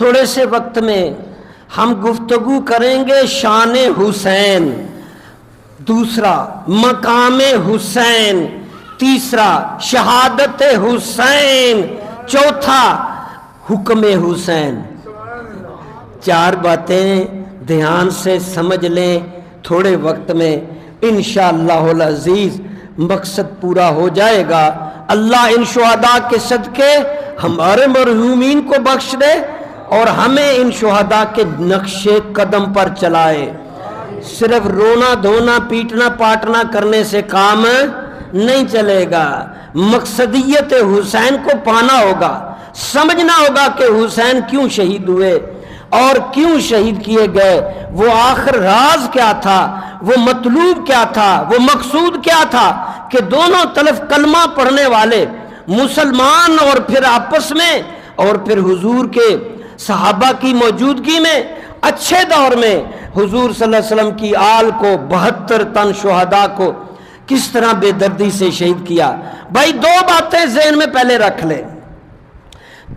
تھوڑے سے وقت میں ہم گفتگو کریں گے شان حسین، دوسرا مقام حسین، تیسرا شہادت حسین، چوتھا حکم حسین۔ 4 باتیں دھیان سے سمجھ لیں، تھوڑے وقت میں انشاءاللہ العزیز مقصد پورا ہو جائے گا۔ اللہ ان شہداء کے صدقے ہمارے مرحومین کو بخش دے اور ہمیں ان شہداء کے نقش قدم پر چلائے۔ صرف رونا دھونا پیٹنا پاٹنا کرنے سے کام نہیں چلے گا، مقصدیت حسین کو پانا ہوگا، سمجھنا ہوگا کہ حسین کیوں شہید ہوئے اور کیوں شہید کیے گئے، وہ آخر راز کیا تھا، وہ مطلوب کیا تھا، وہ مقصود کیا تھا کہ دونوں طرف کلمہ پڑھنے والے مسلمان اور پھر آپس میں اور پھر حضور کے صحابہ کی موجودگی میں اچھے دور میں حضور صلی اللہ علیہ وسلم کی آل کو 72 تن شہداء کو کس طرح بے دردی سے شہید کیا۔ بھائی 2 باتیں ذہن میں پہلے رکھ لیں،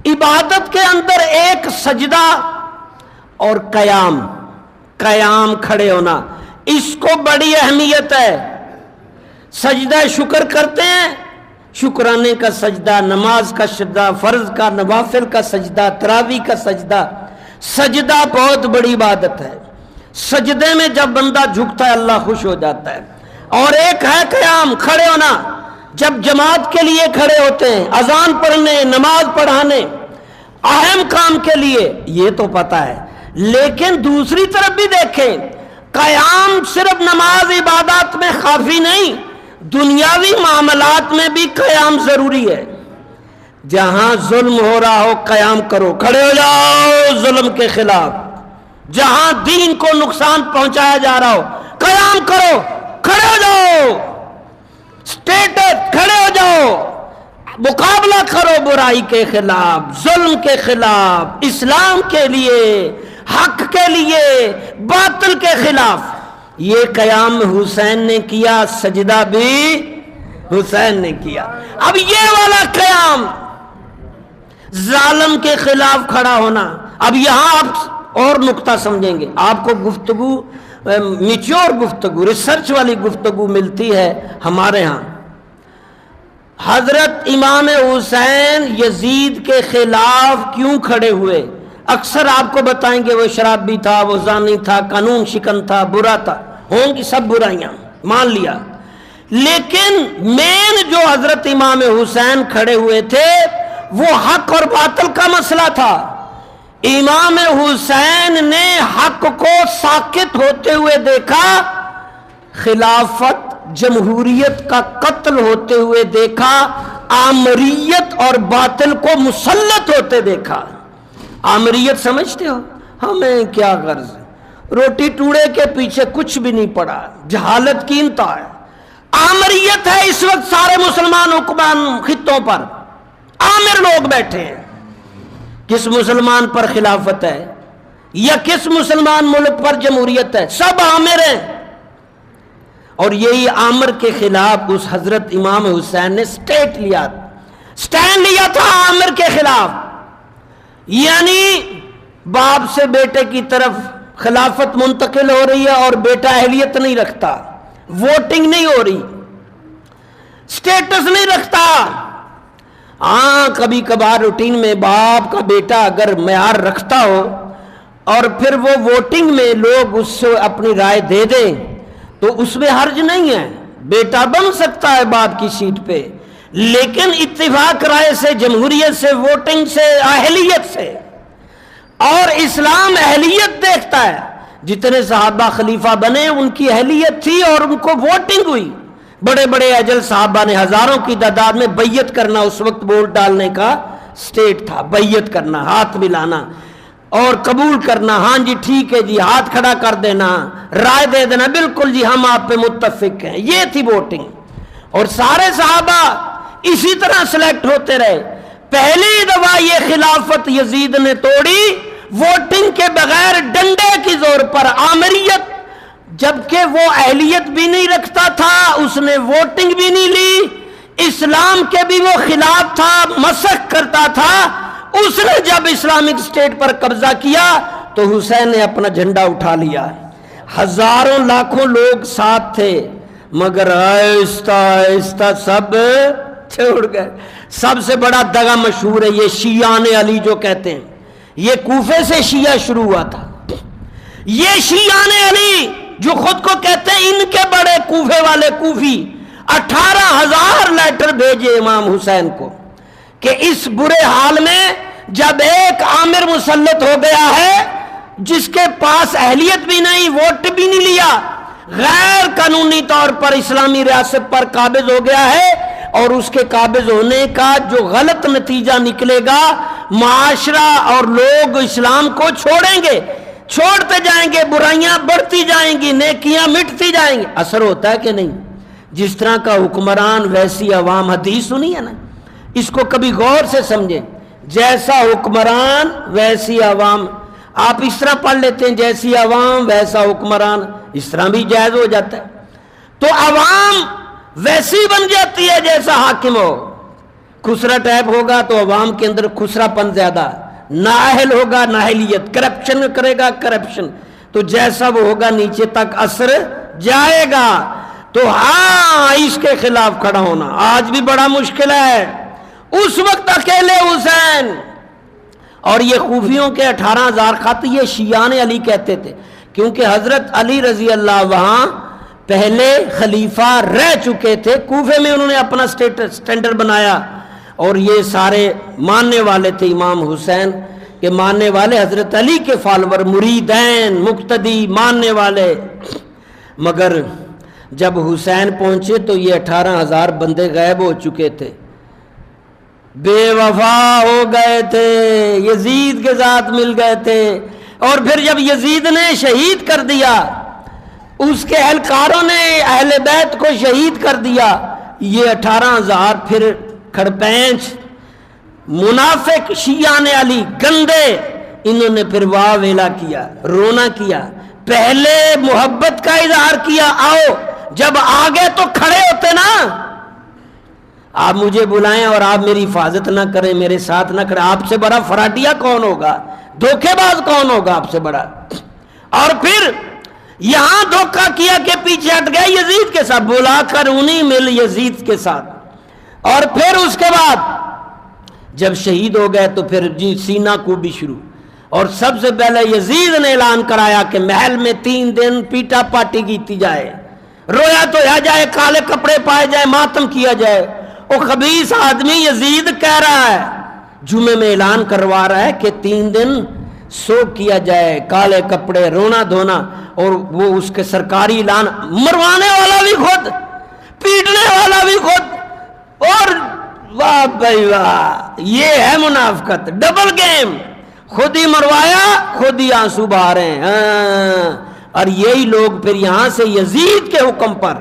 عبادت کے اندر ایک سجدہ اور قیام کھڑے ہونا، اس کو بڑی اہمیت ہے۔ سجدہ شکر کرتے ہیں، شکرانے کا سجدہ، نماز کا سجدہ، فرض کا نوافل کا سجدہ، تراویح کا سجدہ، سجدہ بہت بڑی عبادت ہے۔ سجدے میں جب بندہ جھکتا ہے اللہ خوش ہو جاتا ہے۔ اور ایک ہے قیام، کھڑے ہونا، جب جماعت کے لیے کھڑے ہوتے ہیں، اذان پڑھنے، نماز پڑھانے، اہم کام کے لیے، یہ تو پتہ ہے۔ لیکن دوسری طرف بھی دیکھیں، قیام صرف نماز عبادات میں کافی نہیں، دنیاوی معاملات میں بھی قیام ضروری ہے۔ جہاں ظلم ہو رہا ہو قیام کرو، کھڑے ہو جاؤ ظلم کے خلاف۔ جہاں دین کو نقصان پہنچایا جا رہا ہو قیام کرو، کھڑے ہو جاؤ، اسٹیٹس کھڑے ہو جاؤ، مقابلہ کرو برائی کے خلاف، ظلم کے خلاف، اسلام کے لیے، حق کے لیے، باطل کے خلاف۔ یہ قیام حسین نے کیا، سجدہ بھی حسین نے کیا۔ اب یہ والا قیام ظالم کے خلاف کھڑا ہونا، اب یہاں آپ اور نقطہ سمجھیں گے، آپ کو گفتگو میچور گفتگو، ریسرچ والی گفتگو ملتی ہے ہمارے ہاں۔ حضرت امام حسین یزید کے خلاف کیوں کھڑے ہوئے؟ اکثر آپ کو بتائیں گے وہ شرابی تھا، وہ زانی تھا، قانون شکن تھا، برا تھا، ہوں گی سب برائیاں مان لیا، لیکن مین جو حضرت امام حسین کھڑے ہوئے تھے وہ حق اور باطل کا مسئلہ تھا۔ امام حسین نے حق کو ساکت ہوتے ہوئے دیکھا، خلافت جمہوریت کا قتل ہوتے ہوئے دیکھا، آمریت اور باطل کو مسلط ہوتے دیکھا۔ آمریت سمجھتے ہو؟ ہمیں کیا غرض ہے، روٹی ٹوڑے کے پیچھے کچھ بھی نہیں پڑا، جہالت کی انتہا ہے۔ آمریت ہے اس وقت سارے مسلمان حکمان خطوں پر، آمر لوگ بیٹھے ہیں۔ کس مسلمان پر خلافت ہے یا کس مسلمان ملک پر جمہوریت ہے؟ سب آمر ہیں۔ اور یہی آمر کے خلاف اس حضرت امام حسین نے سٹینڈ لیا تھا آمر کے خلاف، یعنی باپ سے بیٹے کی طرف خلافت منتقل ہو رہی ہے اور بیٹا اہلیت نہیں رکھتا، ووٹنگ نہیں ہو رہی، سٹیٹس نہیں رکھتا۔ ہاں کبھی کبھار روٹین میں باپ کا بیٹا اگر معیار رکھتا ہو اور پھر وہ ووٹنگ میں لوگ اس سے اپنی رائے دے دیں تو اس میں حرج نہیں ہے، بیٹا بن سکتا ہے باپ کی سیٹ پہ، لیکن اتفاق رائے سے، جمہوریت سے، ووٹنگ سے، اہلیت سے۔ اور اسلام اہلیت دیکھتا ہے، جتنے صحابہ خلیفہ بنے ان کی اہلیت تھی اور ان کو ووٹنگ ہوئی۔ بڑے بڑے اجل صحابہ نے ہزاروں کی تعداد میں بیعت کرنا، اس وقت ووٹ ڈالنے کا سٹیٹ تھا، بیعت کرنا، ہاتھ ملانا اور قبول کرنا، ہاں جی ٹھیک ہے جی، ہاتھ کھڑا کر دینا، رائے دے دینا، بالکل جی ہم آپ پہ متفق ہیں، یہ تھی ووٹنگ۔ اور سارے صحابہ اسی طرح سلیکٹ ہوتے رہے۔ پہلی دفعہ یہ خلافت یزید نے توڑی ووٹنگ کے بغیر، ڈنڈے کی زور پر، آمریت، جبکہ وہ اہلیت بھی نہیں رکھتا تھا، اس نے ووٹنگ بھی نہیں لی، اسلام کے بھی وہ خلاف تھا، مسخ کرتا تھا، اس نے جب اسلامک اسٹیٹ پر قبضہ کیا تو حسین نے اپنا جھنڈا اٹھا لیا، ہزاروں لاکھوں لوگ ساتھ تھے، مگر آہستہ آہستہ سب چھوڑ گئے۔ سب سے بڑا دغا مشہور ہے یہ شیعان علی جو کہتے ہیں، یہ کوفے سے شیعہ شروع ہوا تھا۔ یہ شیعان علی جو خود کو کہتے ہیں ان کے بڑے کوفے والے کوفی 18,000 لیٹر بھیجے امام حسین کو کہ اس برے حال میں جب ایک آمر مسلط ہو گیا ہے جس کے پاس اہلیت بھی نہیں، ووٹ بھی نہیں لیا، غیر قانونی طور پر اسلامی ریاست پر قابض ہو گیا ہے، اور اس کے قابض ہونے کا جو غلط نتیجہ نکلے گا، معاشرہ اور لوگ اسلام کو چھوڑیں گے، چھوڑتے جائیں گے، برائیاں بڑھتی جائیں گی، نیکیاں مٹتی جائیں گی۔ اثر ہوتا ہے کہ نہیں؟ جس طرح کا حکمران ویسی عوام، حدیث سنی ہے نا، اس کو کبھی غور سے سمجھیں، جیسا حکمران ویسی عوام۔ آپ اس طرح پڑھ لیتے ہیں جیسی عوام ویسا حکمران، اس طرح بھی جائز ہو جاتا ہے۔ تو عوام ویسی بن جاتی ہے جیسا حاکم ہو۔ خسرا ٹائپ ہوگا تو عوام کے اندر خسرا پن زیادہ، نااہل ہوگا نااہلیت، کرپشن کرے گا کرپشن، تو جیسا وہ ہوگا نیچے تک اثر جائے گا۔ تو ہاں اس کے خلاف کھڑا ہونا آج بھی بڑا مشکل ہے۔ اس وقت اکیلے حسین، اور یہ خوفیوں کے 18,000 خط یہ شیعان علی کہتے تھے، کیونکہ حضرت علی رضی اللہ وہاں پہلے خلیفہ رہ چکے تھے، کوفے میں انہوں نے اپنا سٹینڈرڈ بنایا، اور یہ سارے ماننے والے تھے امام حسین کے، ماننے والے حضرت علی کے فالور، مریدین، مقتدی، ماننے والے۔ مگر جب حسین پہنچے تو یہ 18,000 بندے غائب ہو چکے تھے، بے وفا ہو گئے تھے، یزید کے ساتھ مل گئے تھے، اور پھر جب یزید نے شہید کر دیا، اس کے اہلکاروں نے اہل بیت کو شہید کر دیا، یہ 18,000 پھر کھڑپینچ منافق شیعان علی گندے، انہوں نے پھر واہ ویلا کیا، رونا کیا، پہلے محبت کا اظہار کیا، آؤ، جب آگے تو کھڑے ہوتے نا، آپ مجھے بلائیں اور آپ میری حفاظت نہ کریں، میرے ساتھ نہ کریں، آپ سے بڑا فراڈیا کون ہوگا، دھوکے باز کون ہوگا آپ سے بڑا؟ اور پھر یہاں دھوکہ کیا کہ پیچھے ہٹ گئے یزید کے ساتھ، بلا کر انہیں مل یزید کے ساتھ، اور پھر اس کے بعد جب شہید ہو گئے تو پھر جی سینہ کو بھی شروع، اور سب سے پہلے یزید نے اعلان کرایا کہ محل میں 3 دن پیٹا پاٹی کیتی جائے، رویا تو جائے، کالے کپڑے پائے جائے، ماتم کیا جائے۔ وہ خبیث آدمی یزید کہہ رہا ہے، جمعے میں اعلان کروا رہا ہے کہ 3 دن سوگ کیا جائے، کالے کپڑے، رونا دھونا، اور وہ اس کے سرکاری اعلان، مروانے والا بھی خود، پیٹنے والا بھی خود، اور واہ بھائی واہ، یہ ہے منافقت، ڈبل گیم، خود ہی مروایا خود ہی آنسو بہا رہے ہیں۔ اور یہی لوگ پھر یہاں سے یزید کے حکم پر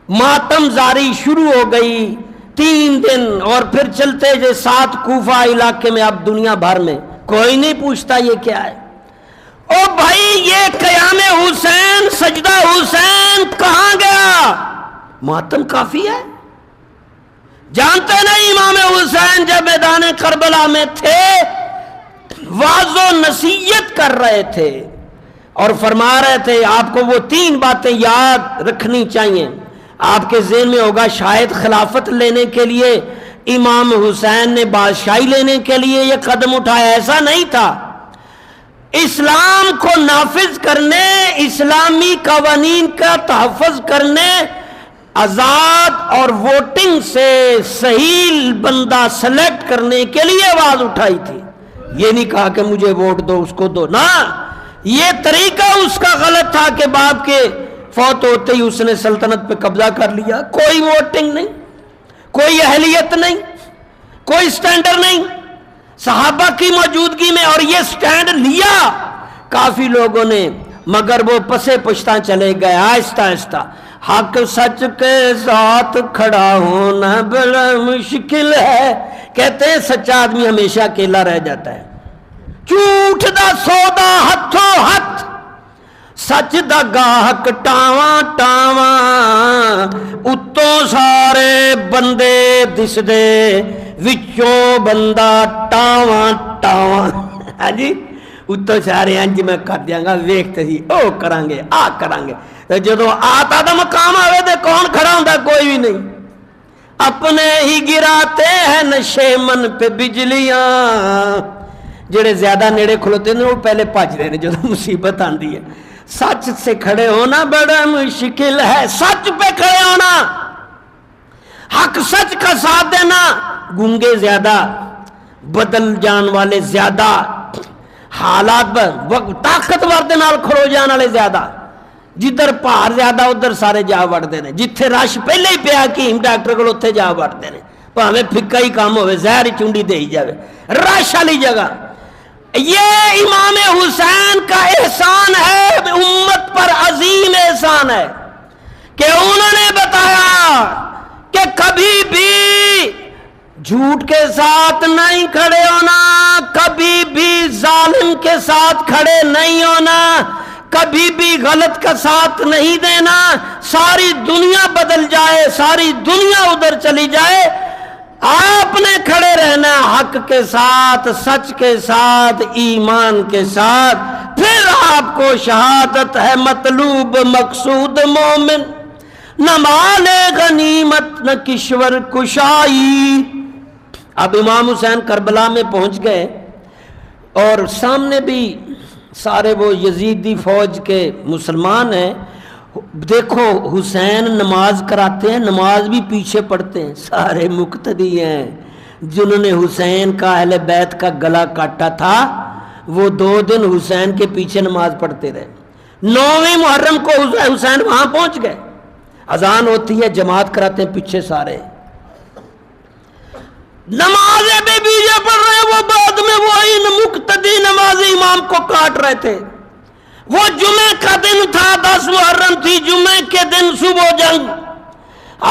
ماتم زاری شروع ہو گئی 3 دن، اور پھر چلتے جو 7 کوفہ علاقے میں، اب دنیا بھر میں کوئی نہیں پوچھتا یہ کیا ہے۔ او بھائی یہ قیام حسین، سجدہ حسین کہاں گیا؟ ماتم کافی ہے، جانتے نہیں امام حسین جب میدان کربلا میں تھے واعظ و نصیحت کر رہے تھے، اور فرما رہے تھے آپ کو وہ 3 باتیں یاد رکھنی چاہیے۔ آپ کے ذہن میں ہوگا شاید خلافت لینے کے لیے امام حسین نے بادشاہی لینے کے لیے یہ قدم اٹھایا، ایسا نہیں تھا۔ اسلام کو نافذ کرنے، اسلامی قوانین کا تحفظ کرنے، آزاد اور ووٹنگ سے صحیح بندہ سلیکٹ کرنے کے لیے آواز اٹھائی تھی۔ یہ نہیں کہا کہ مجھے ووٹ دو اس کو دو، نہ، یہ طریقہ اس کا غلط تھا کہ باپ کے فوت ہوتے ہی اس نے سلطنت پہ قبضہ کر لیا، کوئی ووٹنگ نہیں، کوئی اہلیت نہیں، کوئی سٹینڈر نہیں، صحابہ کی موجودگی میں، اور یہ سٹینڈ لیا کافی لوگوں نے، مگر وہ پسے پشتاں چلے گئے آہستہ آہستہ۔ حق سچ کے ساتھ کھڑا ہونا بڑا مشکل ہے، کہتے ہیں سچا آدمی ہمیشہ اکیلا رہ جاتا ہے۔ جھوٹ دا سودا ہتھوں ہتھ، سچ دا گاہک ٹاواں ٹاواں، اتوں سارے بندے دس دے، وچوں بندہ ٹاواں ٹاواں. ہاں جی اتوں سارے انج میں کر دیاں گا ویکھتے سی او کران گے آ کران گے. تے جدوں آتا دا مقام آوے تے کون کھڑا ہوندا؟ کوئی بھی نہیں. اپنے ہی گراتے ہیں نشے من پہ بجلیاں. جڑے زیادہ نیڑے کھلوتے ہیں وہ پہلے بھجدے نے جدوں مصیبت آندی ہے. سچ سے کھڑے ہونا بڑا مشکل ہے، سچ پہ کھڑے ہونا، حق سچ کا ساتھ دینا. گونگے زیادہ، بدل جان والے زیادہ، حالات طاقتور دے نال کھڑو جان والے زیادہ. جدھر پہاڑ زیادہ ادھر سارے جا وڑتے ہیں. جتھے رش پہلے ہی پیا حکیم ڈاکٹر کو اتنے جا وڑتے ہیں. بھاویں پھکا ہی کام ہوئے زہر ہی چونڈی دے ہی جاوے رش والی جگہ. یہ امام حسین کا احسان ہے امت پر، عظیم احسان ہے کہ انہوں نے بتایا کہ کبھی بھی جھوٹ کے ساتھ نہیں کھڑے ہونا، کبھی بھی ظالم کے ساتھ کھڑے نہیں ہونا، کبھی بھی غلط کا ساتھ نہیں دینا. ساری دنیا بدل جائے، ساری دنیا ادھر چلی جائے، آپ نے کھڑے رہنا حق کے ساتھ، سچ کے ساتھ، ایمان کے ساتھ. پھر آپ کو شہادت ہے مطلوب مقصود مومن. نہ مال غنیمت نہ کشور کشائی. اب امام حسین کربلا میں پہنچ گئے اور سامنے بھی سارے وہ یزیدی فوج کے مسلمان ہیں. دیکھو حسین نماز کراتے ہیں، نماز بھی پیچھے پڑھتے ہیں. سارے مقتدی ہیں. جنہوں نے حسین کا اہل بیت کا گلا کاٹا تھا وہ 2 دن حسین کے پیچھے نماز پڑھتے رہے. 9ویں محرم کو حسین وہاں پہنچ گئے. اذان ہوتی ہے، جماعت کراتے ہیں پیچھے سارے. نمازیں بھی پیچھے پڑھ رہے ہیں. وہ بعد میں وہی مقتدی نمازی امام کو کاٹ رہے تھے. وہ جمعے کا دن تھا، 10 محرم تھی، جمعے کے دن صبح جنگ.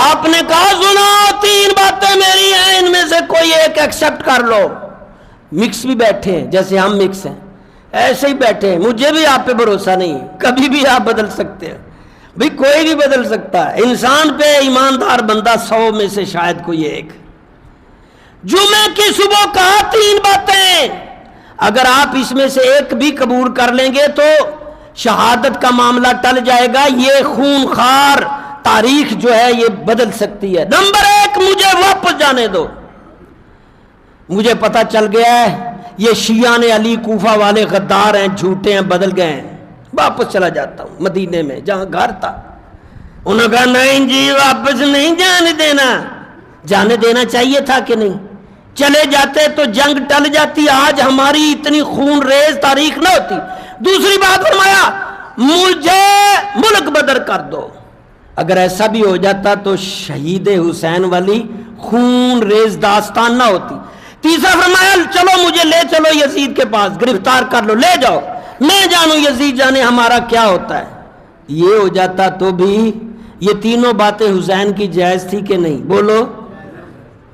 آپ نے کہا سنو 3 باتیں میری ہیں، ان میں سے کوئی ایک ایکسپٹ کر لو. مکس بھی بیٹھے ہیں جیسے ہم مکس ہیں، ایسے ہی بیٹھے ہیں. مجھے بھی آپ پہ بھروسہ نہیں ہے، کبھی بھی آپ بدل سکتے ہیں. بھئی کوئی بھی بدل سکتا ہے. انسان پہ ایماندار بندہ 100 میں سے شاید کوئی ایک. جمعے کی صبح کہا 3 باتیں، اگر آپ اس میں سے ایک بھی قبول کر لیں گے تو شہادت کا معاملہ ٹل جائے گا. یہ خون خار تاریخ جو ہے یہ بدل سکتی ہے. نمبر 1، مجھے واپس جانے دو. مجھے پتا چل گیا ہے یہ شیعہ نے علی کوفہ والے غدار ہیں، جھوٹے ہیں، بدل گئے ہیں. واپس چلا جاتا ہوں مدینے میں جہاں گھر تھا. انہوں نے کہا نہیں جی واپس نہیں جانے دینا. جانے دینا چاہیے تھا کہ نہیں؟ چلے جاتے تو جنگ ٹل جاتی، آج ہماری اتنی خون ریز تاریخ نہ ہوتی. دوسری بات فرمایا مجھے ملک بدر کر دو. اگر ایسا بھی ہو جاتا تو شہید حسین والی خون ریز داستان نہ ہوتی. تیسرا فرمایا چلو مجھے لے چلو یزید کے پاس، گرفتار کر لو، لے جاؤ، میں جانوں یزید جانے ہمارا کیا ہوتا ہے. یہ ہو جاتا تو بھی یہ تینوں باتیں حسین کی جائز تھی کہ نہیں؟ بولو.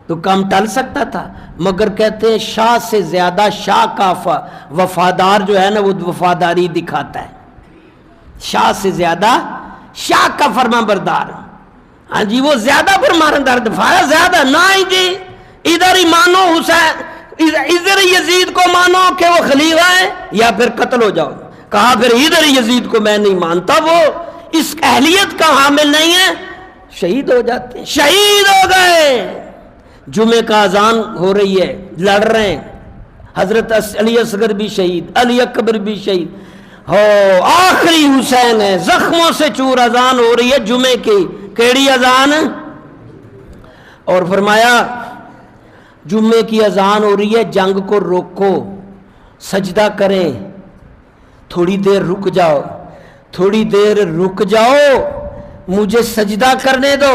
تو کم ٹل سکتا تھا. مگر کہتے ہیں شاہ سے زیادہ شاہ کا وفادار جو ہے نا وہ وفاداری دکھاتا ہے. شاہ سے زیادہ شاہ کا فرما بردار. ہاں جی وہ زیادہ فرما بردار زیادہ نہ ہی جی ادھر ہی مانو حسین، ادھر یزید کو مانو کہ وہ خلیفہ ہے یا پھر قتل ہو جاؤ. کہا پھر ادھر یزید کو میں نہیں مانتا، وہ اس اہلیت کا حامل نہیں ہے. شہید ہو جاتے ہیں. شہید ہو گئے. جمعے کا اذان ہو رہی ہے، لڑ رہے ہیں. حضرت علی اصغر بھی شہید، علی اکبر بھی شہید ہو. آخری حسین ہے، زخموں سے چور. اذان ہو رہی ہے جمعے کی. کیڑی اذان؟ اور فرمایا جمعے کی اذان ہو رہی ہے، جنگ کو روکو، سجدہ کریں، تھوڑی دیر رک جاؤ، تھوڑی دیر رک جاؤ، مجھے سجدہ کرنے دو.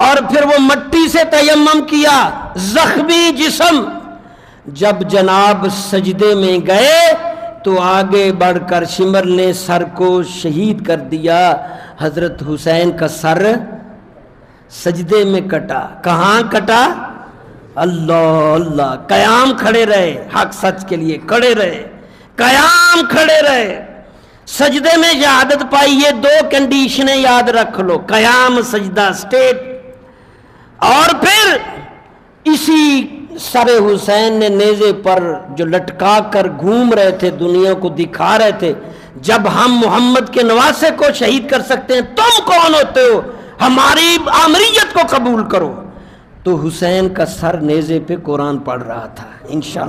اور پھر وہ مٹی سے تیمم کیا، زخمی جسم. جب جناب سجدے میں گئے تو آگے بڑھ کر شمر نے سر کو شہید کر دیا. حضرت حسین کا سر سجدے میں کٹا. کہاں کٹا؟ اللہ اللہ. قیام کھڑے رہے، حق سچ کے لیے کھڑے رہے، قیام کھڑے رہے، سجدے میں شہادت پائی. یہ 2 کنڈیشنیں یاد رکھ لو، قیام سجدہ سٹیٹ. اور پھر اسی سر حسین نے نیزے پر جو لٹکا کر گھوم رہے تھے، دنیا کو دکھا رہے تھے، جب ہم محمد کے نواسے کو شہید کر سکتے ہیں، تم کون ہوتے ہو ہماری آمریت کو قبول کرو؟ تو حسین کا سر نیزے پہ قرآن پڑھ رہا تھا. انشاءاللہ